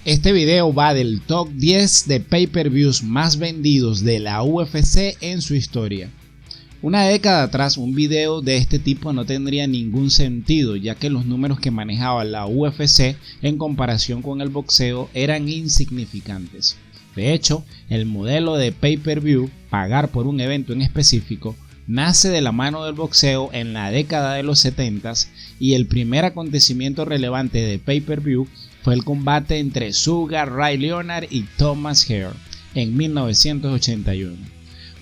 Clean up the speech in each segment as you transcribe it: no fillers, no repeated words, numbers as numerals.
Este video va del top 10 de pay-per-views más vendidos de la UFC en su historia. Una década atrás, un video de este tipo no tendría ningún sentido, ya que los números que manejaba la UFC en comparación con el boxeo eran insignificantes. De hecho, el modelo de pay-per-view, pagar por un evento en específico, nace de la mano del boxeo en la década de los 70s y el primer acontecimiento relevante de pay-per-view fue el combate entre Sugar Ray Leonard y Thomas Hearns en 1981.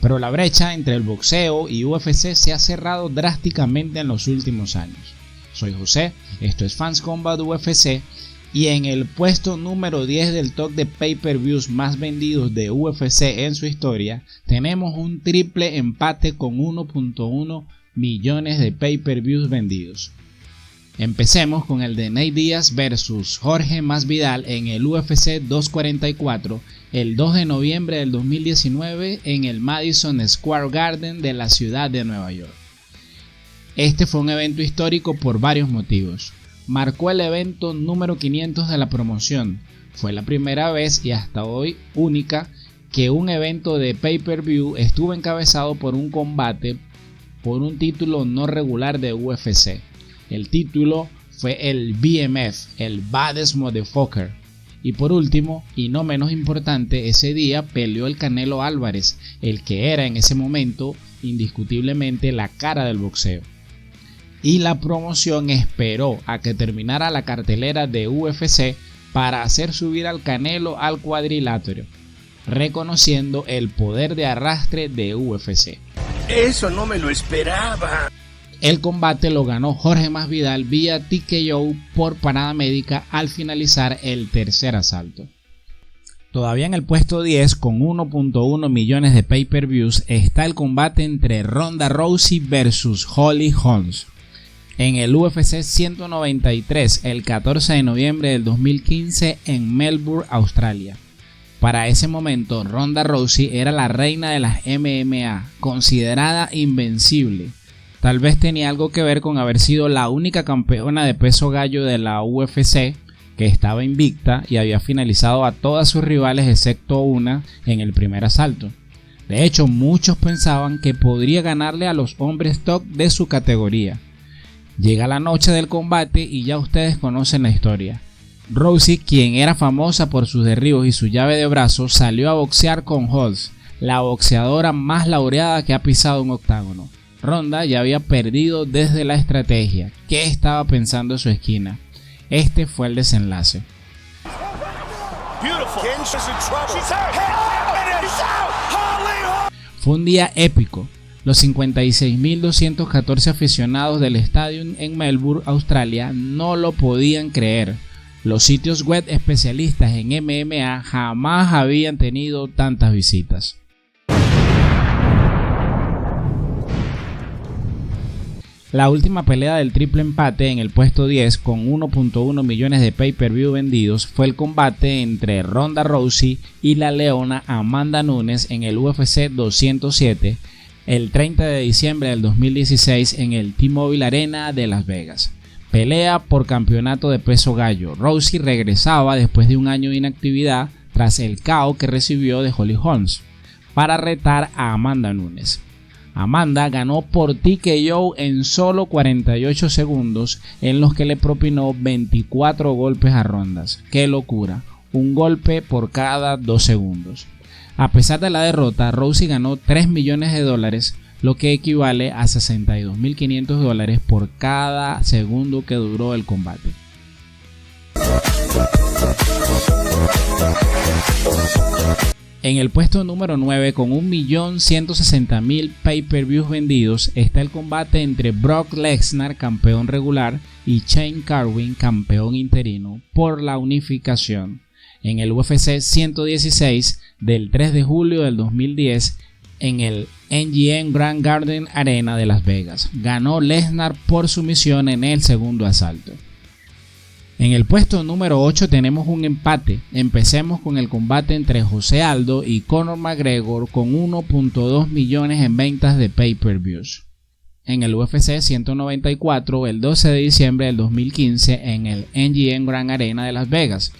Pero la brecha entre el boxeo y UFC se ha cerrado drásticamente en los últimos años. Soy José, esto es Fans Combat UFC y en el puesto número 10 del top de pay-per-views más vendidos de UFC en su historia, tenemos un triple empate con 1.1 millones de pay-per-views vendidos. Empecemos con el de Nate Diaz vs Jorge Masvidal en el UFC 244 el 2 de noviembre del 2019 en el Madison Square Garden de la ciudad de Nueva York. Este fue un evento histórico por varios motivos. Marcó el evento número 500 de la promoción. Fue la primera vez y hasta hoy única que un evento de pay-per-view estuvo encabezado por un combate por un título no regular de UFC. El título fue el BMF, el Baddest Motherfucker. Y por último, y no menos importante, ese día peleó el Canelo Álvarez, el que era en ese momento indiscutiblemente la cara del boxeo. Y la promoción esperó a que terminara la cartelera de UFC para hacer subir al Canelo al cuadrilátero, reconociendo el poder de arrastre de UFC. Eso no me lo esperaba. El combate lo ganó Jorge Masvidal vía TKO por parada médica al finalizar el tercer asalto. Todavía en el puesto 10 con 1.1 millones de pay-per-views está el combate entre Ronda Rousey vs Holly Holmes en el UFC 193 el 14 de noviembre del 2015 en Melbourne, Australia. Para ese momento Ronda Rousey era la reina de las MMA, considerada invencible. Tal vez tenía algo que ver con haber sido la única campeona de peso gallo de la UFC que estaba invicta y había finalizado a todas sus rivales excepto una en el primer asalto. De hecho, muchos pensaban que podría ganarle a los hombres top de su categoría. Llega la noche del combate y ya ustedes conocen la historia. Rousey, quien era famosa por sus derribos y su llave de brazos, salió a boxear con Holmes, la boxeadora más laureada que ha pisado un octágono. Ronda ya había perdido desde la estrategia. ¿Qué estaba pensando en su esquina? Este fue el desenlace. Fue un día épico. Los 56.214 aficionados del estadio en Melbourne, Australia, no lo podían creer. Los sitios web especialistas en MMA jamás habían tenido tantas visitas. La última pelea del triple empate en el puesto 10 con 1.1 millones de pay-per-view vendidos fue el combate entre Ronda Rousey y la leona Amanda Nunes en el UFC 207 el 30 de diciembre del 2016 en el T-Mobile Arena de Las Vegas. Pelea por campeonato de peso gallo. Rousey regresaba después de un año de inactividad tras el KO que recibió de Holly Holmes para retar a Amanda Nunes. Amanda ganó por TKO en solo 48 segundos en los que le propinó 24 golpes a Rondas. ¡Qué locura! Un golpe por cada 2 segundos. A pesar de la derrota, Rousey ganó $3 millones, lo que equivale a $62.500 por cada segundo que duró el combate. En el puesto número 9 con 1.160.000 pay-per-views vendidos está el combate entre Brock Lesnar, campeón regular, y Shane Carwin, campeón interino, por la unificación en el UFC 116 del 3 de julio del 2010 en el MGM Grand Garden Arena de Las Vegas. Ganó Lesnar por sumisión en el segundo asalto. En el puesto número 8 tenemos un empate. Empecemos con el combate entre José Aldo y Conor McGregor con 1.2 millones en ventas de pay-per-views. En el UFC 194 el 12 de diciembre del 2015 en el MGM Grand Arena de Las Vegas.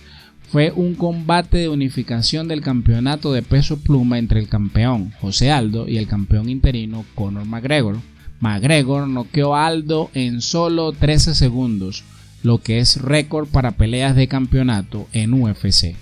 fue un combate de unificación del campeonato de peso pluma entre el campeón José Aldo y el campeón interino Conor McGregor. McGregor noqueó a Aldo en solo 13 segundos, lo que es récord para peleas de campeonato en UFC.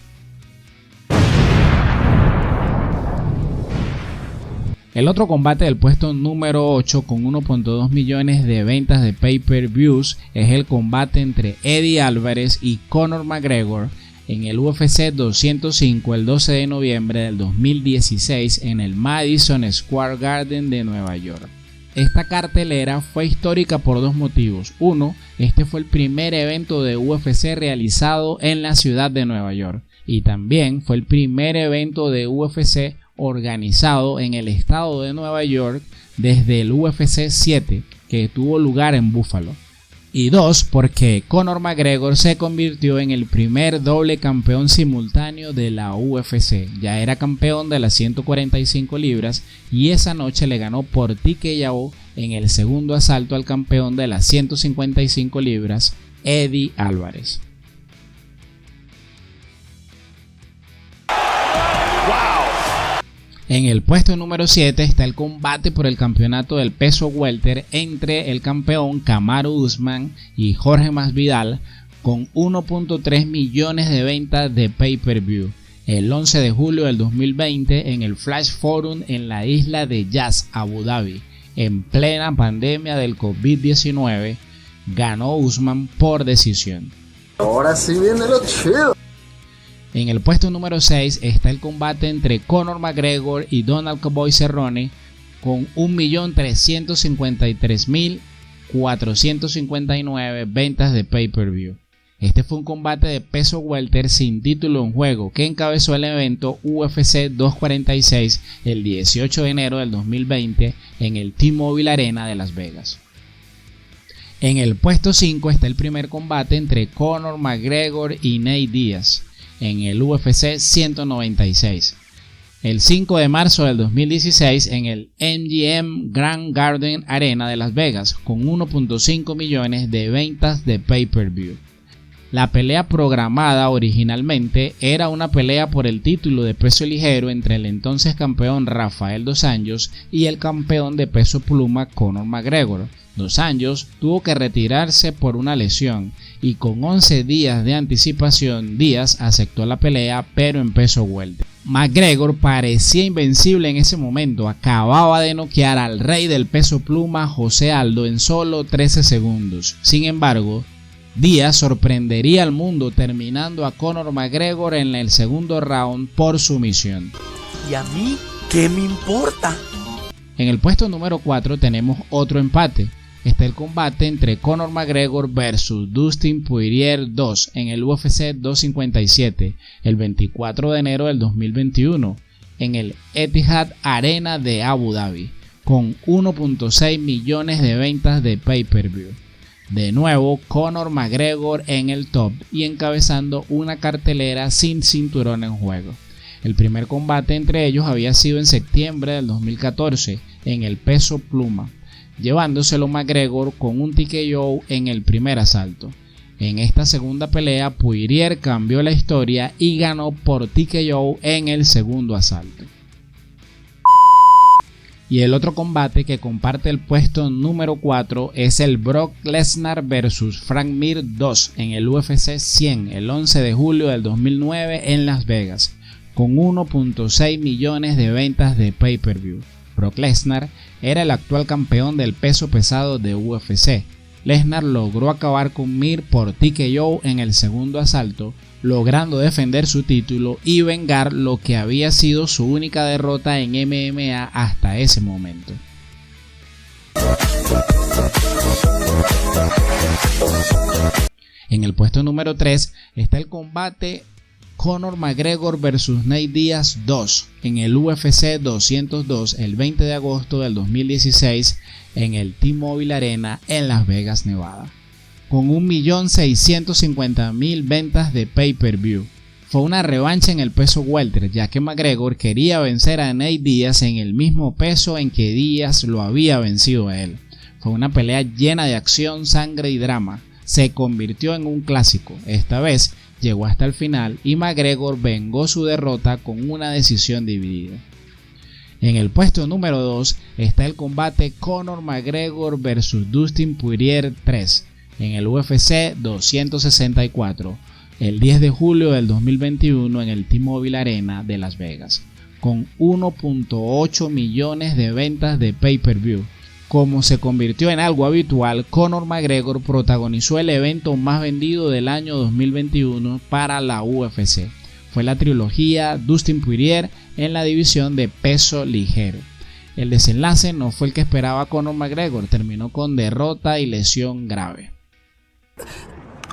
El otro combate del puesto número 8 con 1.2 millones de ventas de pay-per-views es el combate entre Eddie Álvarez y Conor McGregor en el UFC 205 el 12 de noviembre del 2016 en el Madison Square Garden de Nueva York. Esta cartelera fue histórica por dos motivos. Uno, este fue el primer evento de UFC realizado en la ciudad de Nueva York y también fue el primer evento de UFC organizado en el estado de Nueva York desde el UFC 7 que tuvo lugar en Buffalo. Y dos, porque Conor McGregor se convirtió en el primer doble campeón simultáneo de la UFC. Ya era campeón de las 145 libras y esa noche le ganó por TKO en el segundo asalto al campeón de las 155 libras, Eddie Álvarez. En el puesto número 7 está el combate por el campeonato del peso welter entre el campeón Kamaru Usman y Jorge Masvidal con 1.3 millones de ventas de pay-per-view. El 11 de julio del 2020 en el Flash Forum en la isla de Yas, Abu Dhabi, en plena pandemia del COVID-19, ganó Usman por decisión. Ahora sí viene lo chido. En el puesto número 6 está el combate entre Conor McGregor y Donald Cowboy Cerrone con 1.353.459 ventas de pay-per-view. Este fue un combate de peso welter sin título en juego que encabezó el evento UFC 246 el 18 de enero del 2020 en el T-Mobile Arena de Las Vegas. En el puesto 5 está el primer combate entre Conor McGregor y Nate Diaz en el UFC 196, el 5 de marzo del 2016 en el MGM Grand Garden Arena de Las Vegas con 1.5 millones de ventas de pay-per-view. La pelea programada originalmente era una pelea por el título de peso ligero entre el entonces campeón Rafael dos Anjos y el campeón de peso pluma Conor McGregor. Dos Anjos tuvo que retirarse por una lesión y con 11 días de anticipación Díaz aceptó la pelea pero en peso welter. McGregor parecía invencible en ese momento, acababa de noquear al rey del peso pluma José Aldo en solo 13 segundos. Sin embargo, Díaz sorprendería al mundo terminando a Conor McGregor en el segundo round por sumisión. ¿Y a mí qué me importa? En el puesto número 4 tenemos otro empate. Está el combate entre Conor McGregor vs Dustin Poirier 2 en el UFC 257 el 24 de enero del 2021 en el Etihad Arena de Abu Dhabi con 1.6 millones de ventas de pay-per-view. De nuevo Conor McGregor en el top y encabezando una cartelera sin cinturón en juego. El primer combate entre ellos había sido en septiembre del 2014 en el peso pluma, llevándoselo McGregor con un TKO en el primer asalto. En esta segunda pelea Poirier cambió la historia y ganó por TKO en el segundo asalto. Y el otro combate que comparte el puesto número 4 es el Brock Lesnar vs Frank Mir 2 en el UFC 100 el 11 de julio del 2009 en Las Vegas, con 1.6 millones de ventas de pay-per-view. Brock Lesnar era el actual campeón del peso pesado de UFC. Lesnar logró acabar con Mir por TKO en el segundo asalto, logrando defender su título y vengar lo que había sido su única derrota en MMA hasta ese momento. En el puesto número 3 está el combate Conor McGregor vs Nate Diaz 2 en el UFC 202 el 20 de agosto del 2016 en el T-Mobile Arena en Las Vegas, Nevada, con 1.650.000 ventas de pay-per-view. Fue una revancha en el peso welter, ya que McGregor quería vencer a Nate Diaz en el mismo peso en que Diaz lo había vencido a él. Fue una pelea llena de acción, sangre y drama. Se convirtió en un clásico. Esta vez llegó hasta el final y McGregor vengó su derrota con una decisión dividida. En el puesto número 2 está el combate Conor McGregor vs Dustin Poirier 3 en el UFC 264, el 10 de julio del 2021 en el T-Mobile Arena de Las Vegas, con 1.8 millones de ventas de pay-per-view. Como se convirtió en algo habitual, Conor McGregor protagonizó el evento más vendido del año 2021 para la UFC. Fue la trilogía Dustin Poirier en la división de peso ligero. El desenlace no fue el que esperaba Conor McGregor, terminó con derrota y lesión grave.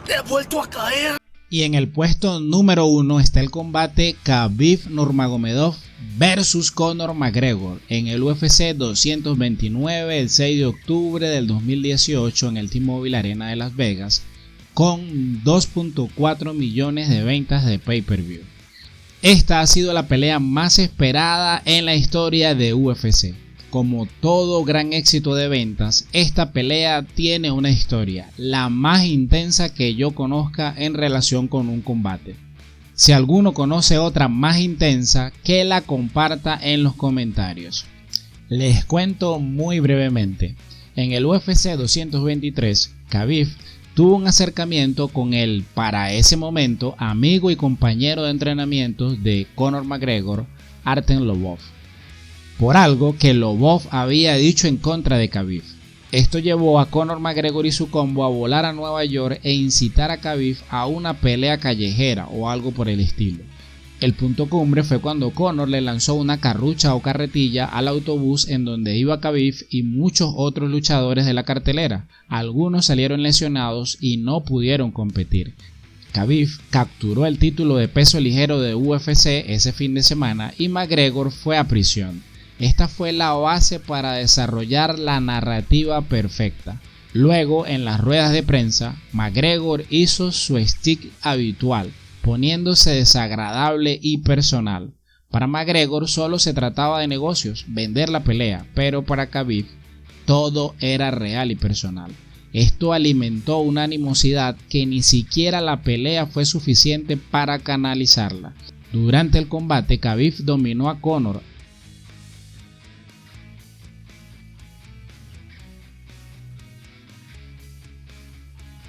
¡He vuelto a caer! Y en el puesto número 1 está el combate Khabib Nurmagomedov versus Conor McGregor en el UFC 229 el 6 de octubre del 2018 en el T-Mobile Arena de Las Vegas, con 2.4 millones de ventas de pay-per-view. Esta ha sido la pelea más esperada en la historia de UFC. Como todo gran éxito de ventas, esta pelea tiene una historia, la más intensa que yo conozca en relación con un combate. Si alguno conoce otra más intensa, que la comparta en los comentarios. Les cuento muy brevemente. En el UFC 223, Khabib tuvo un acercamiento con el, para ese momento, amigo y compañero de entrenamiento de Conor McGregor, Artem Lobov, por algo que Lobov había dicho en contra de Khabib. Esto llevó a Conor McGregor y su combo a volar a Nueva York e incitar a Khabib a una pelea callejera o algo por el estilo. El punto cumbre fue cuando Conor le lanzó una carrucha o carretilla al autobús en donde iba Khabib y muchos otros luchadores de la cartelera. Algunos salieron lesionados y no pudieron competir. Khabib capturó el título de peso ligero de UFC ese fin de semana y McGregor fue a prisión. Esta fue la base para desarrollar la narrativa perfecta. Luego, en las ruedas de prensa, McGregor hizo su stick habitual, poniéndose desagradable y personal. Para McGregor solo se trataba de negocios, vender la pelea, pero para Khabib todo era real y personal. Esto alimentó una animosidad que ni siquiera la pelea fue suficiente para canalizarla. Durante el combate, Khabib dominó a Conor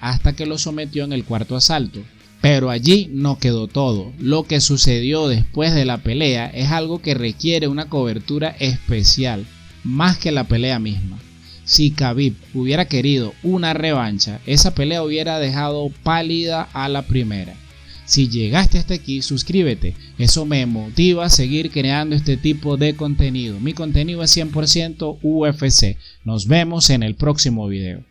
hasta que lo sometió en el cuarto asalto. Pero allí no quedó todo. Lo que sucedió después de la pelea es algo que requiere una cobertura especial, más que la pelea misma. Si Khabib hubiera querido una revancha, esa pelea hubiera dejado pálida a la primera. Si llegaste hasta aquí, suscríbete, eso me motiva a seguir creando este tipo de contenido. Mi contenido es 100% UFC. Nos vemos en el próximo video.